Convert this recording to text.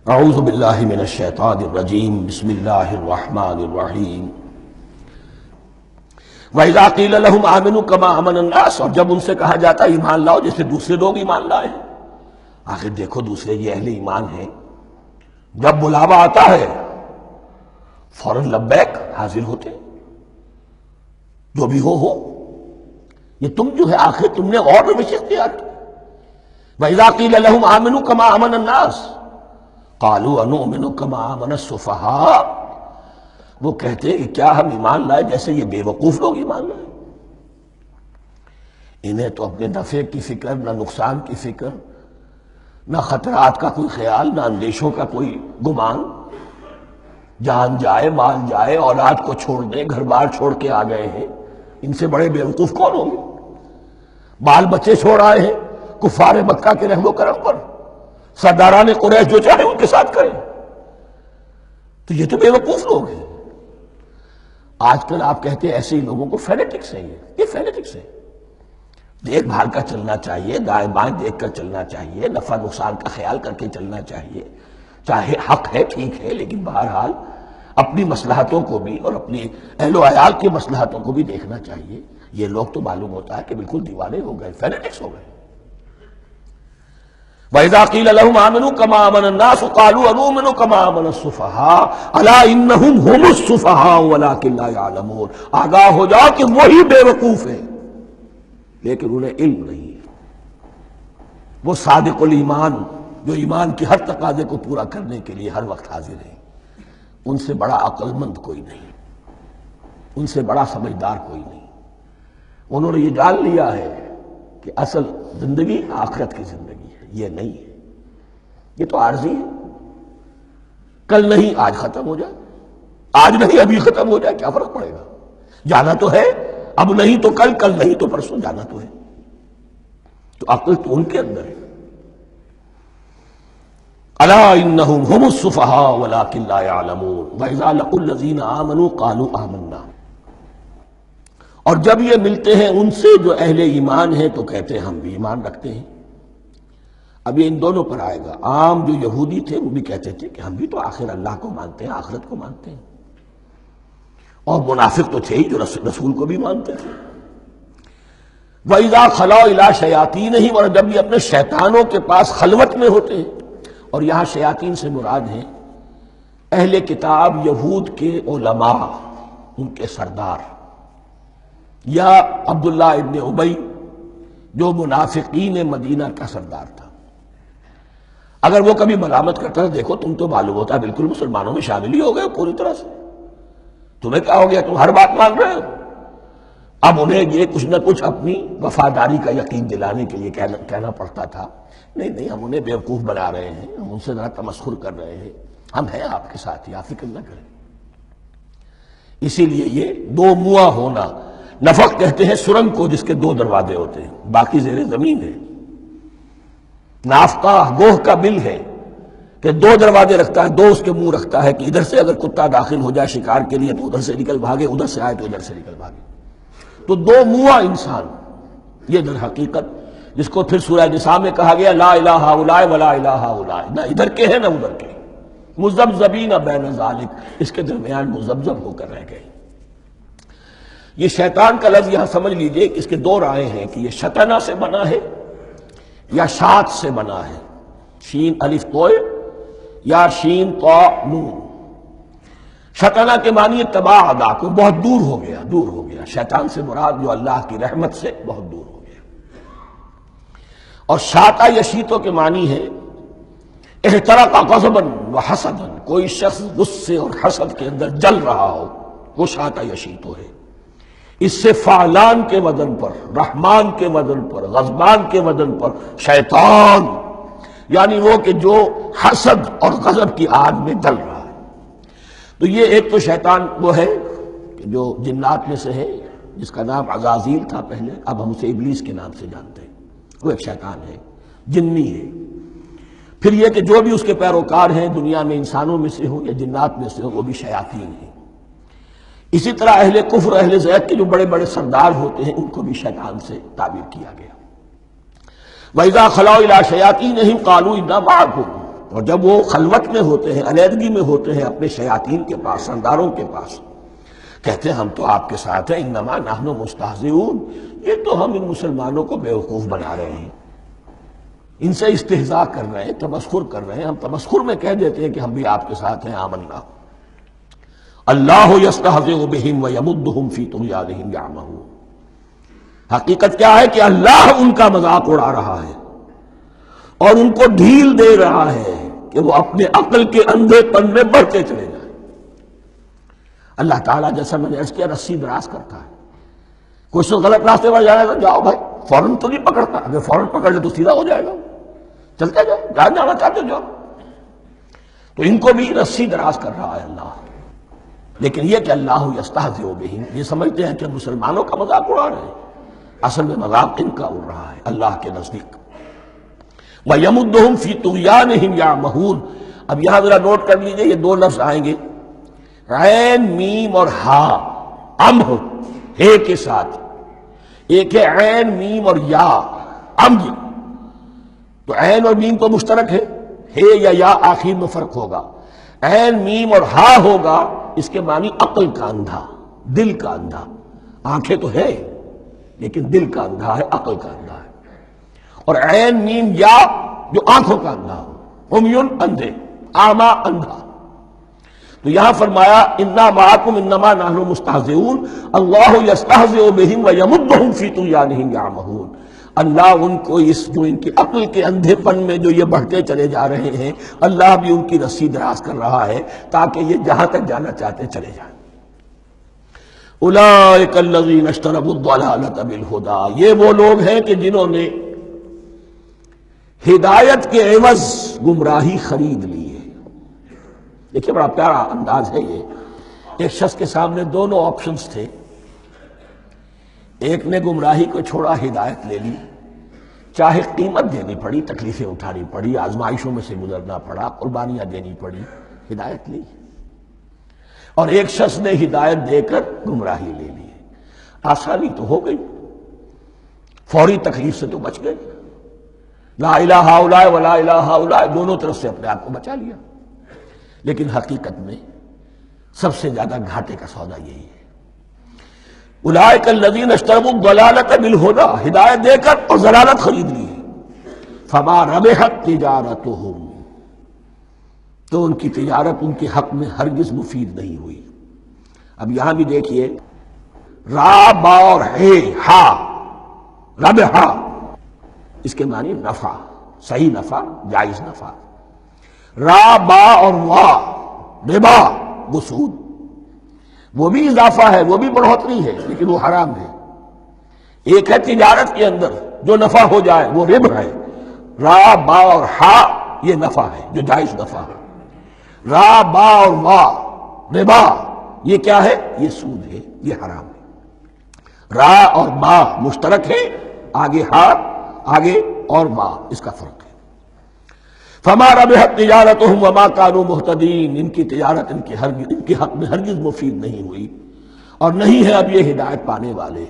اعوذ باللہ من الشیطان الرجیم بسم اللہ الرحمن الرحیم وَإِذَا قِيلَ لَهُمْ آمِنُوا كَمَا آمَنَ النَّاسُ، اور جب ان سے کہا جاتا ہے ایمان لاؤ جیسے دوسرے لوگ ایمان لائے ہیں۔ آخر دیکھو دوسرے یہ اہل ایمان ہیں، جب بلاوا آتا ہے فوراً لبیک حاضر ہوتے، جو بھی ہو یہ تم جو ہے آخر تم نے اور روش اختیار کی۔ وَإِذَا قِيلَ لَهُمْ آمِنُوا كَمَا آمَنَ النَّاسُ قَالُوا أَنُؤْمِنُ كَمَا آمَنَ السُّفَهَاءُ، وہ کہتے ہیں کہ کیا ہم ایمان لائے جیسے یہ بے وقوف لوگ ایمان لائے؟ انہیں تو اپنے نفع کی فکر، نہ نقصان کی فکر، نہ خطرات کا کوئی خیال، نہ اندیشوں کا کوئی گمان۔ جان جائے، مال جائے، اولاد کو چھوڑ دیں، گھر بار چھوڑ کے آ گئے ہیں، ان سے بڑے بے وقوف کون ہوں گے؟ بال بچے چھوڑ آئے ہیں کفار مکہ کے رحم و کرم پر، سرداران قریش جو چاہے ان کے ساتھ کریں، تو یہ تو بے وقوف لوگ ہیں۔ آج کل آپ کہتے ہیں ایسے ہی لوگوں کو فینیٹکس ہیں، یہ فینیٹکس ہیں۔ دیکھ بھال کر چلنا چاہیے، دائیں بائیں دیکھ کر چلنا چاہیے، نفع نقصان کا خیال کر کے چلنا چاہیے، چاہے حق ہے ٹھیک ہے، لیکن بہرحال اپنی مصلحتوں کو بھی اور اپنی اہل و عیال کی مصلحتوں کو بھی دیکھنا چاہیے۔ یہ لوگ تو معلوم ہوتا ہے کہ بالکل دیوانے ہو گئے، فینیٹکس ہو گئے۔ وَإِذَا قِيلَ لَهُمْ آمِنُوا كَمَا آمَنَ النَّاسُ قَالُوا أَنُؤْمِنُ كَمَا آمَنَ السُّفَهَاءُ أَلَا إِنَّهُمْ هُمُ السُّفَهَاءُ وَلَٰكِن لَّا يَعْلَمُونَ، آگاہ ہو جاؤ کہ وہی بے وقوف ہیں لیکن انہیں علم نہیں ہے۔ وہ صادق الایمان جو ایمان کی ہر تقاضے کو پورا کرنے کے لیے ہر وقت حاضر ہیں، ان سے بڑا عقل مند کوئی نہیں، ان سے بڑا سمجھدار کوئی نہیں۔ انہوں نے یہ جان لیا ہے کہ اصل زندگی آخرت کی زندگی ہے، یہ نہیں ہے، یہ تو عارضی ہے، کل نہیں آج ختم ہو جائے، آج نہیں ابھی ختم ہو جائے، کیا فرق پڑے گا؟ جانا تو ہے، اب نہیں تو کل، کل نہیں تو پرسوں، جانا تو ہے۔ تو عقل تو ان کے اندر ہے۔ الا انہم ھم السفہاء ولکن لا یعلمون واذا لقوا الذین آمنوا قالوا آمنا، اور جب یہ ملتے ہیں ان سے جو اہل ایمان ہیں تو کہتے ہیں ہم بھی ایمان رکھتے ہیں۔ اب یہ ان دونوں پر آئے گا۔ عام جو یہودی تھے وہ بھی کہتے تھے کہ ہم بھی تو آخر اللہ کو مانتے ہیں، آخرت کو مانتے ہیں، اور منافق تو تھے ہی جو رسول کو بھی مانتے تھے۔ وَإِذَا خَلَوْا إِلَىٰ شَيَاطِینِهِمْ، اور جب یہ اپنے شیطانوں کے پاس خلوت میں ہوتے ہیں، اور یہاں شیاطین سے مراد ہیں اہل کتاب یہود کے علماء، ان کے سردار، یا عبداللہ ابن ابی جو منافقین مدینہ کا سردار تھا۔ اگر وہ کبھی ملامت کرتا ہے دیکھو تم تو معلوم ہوتا ہے بالکل مسلمانوں میں شامل ہی ہو گئے پوری طرح سے، تمہیں کیا ہو گیا، تم ہر بات مان رہے ہو۔ اب انہیں یہ کچھ نہ کچھ اپنی وفاداری کا یقین دلانے کے لیے کہنا پڑتا تھا، نہیں ہم انہیں بیوقوف بنا رہے ہیں، ہم ان سے ذرا تمسخر کر رہے ہیں، ہم ہیں آپ کے ساتھ ہی، آپ فکر نہ کریں۔ اسی لیے یہ دو منہا ہونا، نفق کہتے ہیں سرنگ کو جس کے دو دروازے ہوتے ہیں، باقی زیر زمین ہے۔ نافقہ گوہ کا بل ہے کہ دو دروازے رکھتا ہے، دو اس کے منہ رکھتا ہے کہ ادھر سے اگر کتا داخل ہو جائے شکار کے لیے تو ادھر سے نکل بھاگے، ادھر سے آئے تو ادھر سے نکل بھاگے۔ تو دو منہا انسان، یہ در حقیقت جس کو پھر سورہ نساء میں کہا گیا لا الہ ہؤلاء ولا الہ ہؤلاء، نہ ادھر کے ہیں نہ ادھر کے، مذبذبین بین ذالک، اس کے درمیان مذبذب ہو کر رہ گئے۔ یہ شیطان کا لفظ یہاں سمجھ لیجئے کہ اس کے دو رائے ہیں کہ یہ شطنہ سے بنا ہے یا شات سے بنا ہے، شین الف توئے یا شین طا نون۔ شطنہ کے معنی تباعدا، کو بہت دور ہو گیا، دور ہو گیا۔ شیطان سے مراد جو اللہ کی رحمت سے بہت دور ہو گیا۔ اور شاتا یشیتو کے معنی ہے احترق غضبا وحسدا، کوئی شخص غصے اور حسد کے اندر جل رہا ہو، وہ شاتا یشیتو ہے۔ اس سے فعلان کے وزن پر، رحمان کے وزن پر، غضبان کے وزن پر شیطان، یعنی وہ کہ جو حسد اور غضب کی آگ میں جل رہا ہے۔ تو یہ ایک تو شیطان وہ ہے کہ جو جنات میں سے ہے، جس کا نام عزازیل تھا پہلے، اب ہم اسے ابلیس کے نام سے جانتے ہیں، وہ ایک شیطان ہے، جنی ہے۔ پھر یہ کہ جو بھی اس کے پیروکار ہیں دنیا میں انسانوں میں سے ہوں یا جنات میں سے ہوں، وہ بھی شیاطین ہیں۔ اسی طرح اہل کفر، اہل زیغ کے جو بڑے بڑے سردار ہوتے ہیں ان کو بھی شیطان سے تعبیر کیا گیا۔ وَإِذَا خَلَوْا إِلَىٰ شَيَاطِینِهِمْ قَالُوا إِنَّا مَعَكُمْ، اور جب وہ خلوت میں ہوتے ہیں، علیحدگی میں ہوتے ہیں اپنے شیاطین کے پاس، سرداروں کے پاس، کہتے ہیں ہم تو آپ کے ساتھ ہیں، انما نحن مستہزئون، یہ تو ہم ان مسلمانوں کو بیوقوف بنا رہے ہیں، ان سے استہزاء کر رہے ہیں، تمسخر کر رہے ہیں۔ ہم تمسخر میں کہہ دیتے ہیں کہ ہم بھی آپ کے ساتھ ہیں، آمنا۔ اللہ یستہزئ بہم ویمدہم فی طغیانہم یعمہون، حقیقت کیا ہے کہ اللہ ان کا مذاق اڑا رہا ہے اور ان کو ڈھیل دے رہا ہے کہ وہ اپنے عقل کے اندھے پن میں بڑھتے چلے جائیں۔ اللہ تعالیٰ جیسا میں نے عرض کیا رسی دراز کرتا ہے، کوئی شخص غلط راستے پر جائے تو جاؤ بھائی، فوراً تو نہیں پکڑتا، اگر فوراً پکڑ لے تو سیدھا ہو جائے گا، چلتے جائے، جہاں جانا چاہتے جاؤ۔ تو ان کو بھی رسی دراز کر رہا ہے اللہ، لیکن یہ کہ اللہ یستہزئ بہم، یہ سمجھتے ہیں کہ مسلمانوں کا مذاق اڑا رہے ہیں، اصل میں مذاق ان کا اڑ رہا ہے اللہ کے نزدیک۔ وَيَمُدُّهُمْ فِي طُغْيَانِهِمْ يَعْمَهُونَ۔ اب یہاں ذرا نوٹ کر لیجئے، یہ دو لفظ آئیں گے، عین میم اور ہا، امہ ہے کے ساتھ، ایک ہے عین میم اور یا، امج، تو عین اور میم تو مشترک ہے یا آخر میں فرق ہوگا، عین میم اور ہا ہوگا، اس کے معنی عقل کا اندھا، دل کا اندھا، آنکھیں تو ہے لیکن دل کا اندھا ہے، عقل کا اندھا ہے۔ اور عین میم یا جو آنکھوں کا اندھا ہو، عمیٌ اندھے، اعمیٰ اندھا۔ تو یہاں فرمایا انا معکم انما نحن مستہزئون، اللہ یستہزئ بہم ویمدہم فی طغیانہم یعمہون، اللہ ان کو اس جو ان کی عقل کے اندھے پن میں جو یہ بڑھتے چلے جا رہے ہیں، اللہ بھی ان کی رسی دراز کر رہا ہے تاکہ یہ جہاں تک جانا چاہتے چلے جائیں۔ اولئک الذین اشتروا الضلالۃ بالہدی، یہ وہ لوگ ہیں کہ جنہوں نے ہدایت کے عوض گمراہی خرید لی ہے۔ دیکھیے بڑا پیارا انداز ہے یہ، ایک شخص کے سامنے دونوں آپشنز تھے، ایک نے گمراہی کو چھوڑا، ہدایت لے لی، چاہے قیمت دینی پڑی، تکلیفیں اٹھانی پڑی، آزمائشوں میں سے گزرنا پڑا، قربانیاں دینی پڑی، ہدایت لی، اور ایک شخص نے ہدایت دے کر گمراہی لے لی۔ آسانی تو ہو گئی، فوری تکلیف سے تو بچ گئے، لا الہ الا ولا الہ الا، دونوں طرف سے اپنے آپ کو بچا لیا، لیکن حقیقت میں سب سے زیادہ گھاٹے کا سودا یہی ہے۔ اولئک الذین اشتروا الضلالۃ بالہدی، ہدایت دے کر اور ضلالت خرید لی، فما ربحت تجارتہم، تو ان کی تجارت ان کے حق میں ہرگز مفید نہیں ہوئی۔ اب یہاں بھی دیکھیے، را با اور ہے ہا، ربحا، اس کے معنی نفع، صحیح نفع، جائز نفع۔ را با اور وا، ربا، وہ سود، وہ بھی اضافہ ہے، وہ بھی بڑھوتری ہے، لیکن وہ حرام ہے۔ ایک ہے تجارت کے اندر جو نفع ہو جائے وہ ربح ہے، را با اور ہا یہ نفع ہے جو جائز نفع ہے، را با اور وا ربا یہ کیا ہے؟ یہ سود ہے، یہ حرام ہے۔ را اور با مشترک ہے، آگے ہا، آگے اور با، اس کا فرق ہے۔ فما ربحت تجارتہم وما كانوا مہتدین، ان کی تجارت ان کے حق میں ہرگز مفید نہیں ہوئی اور نہیں ہے اب یہ ہدایت پانے والے۔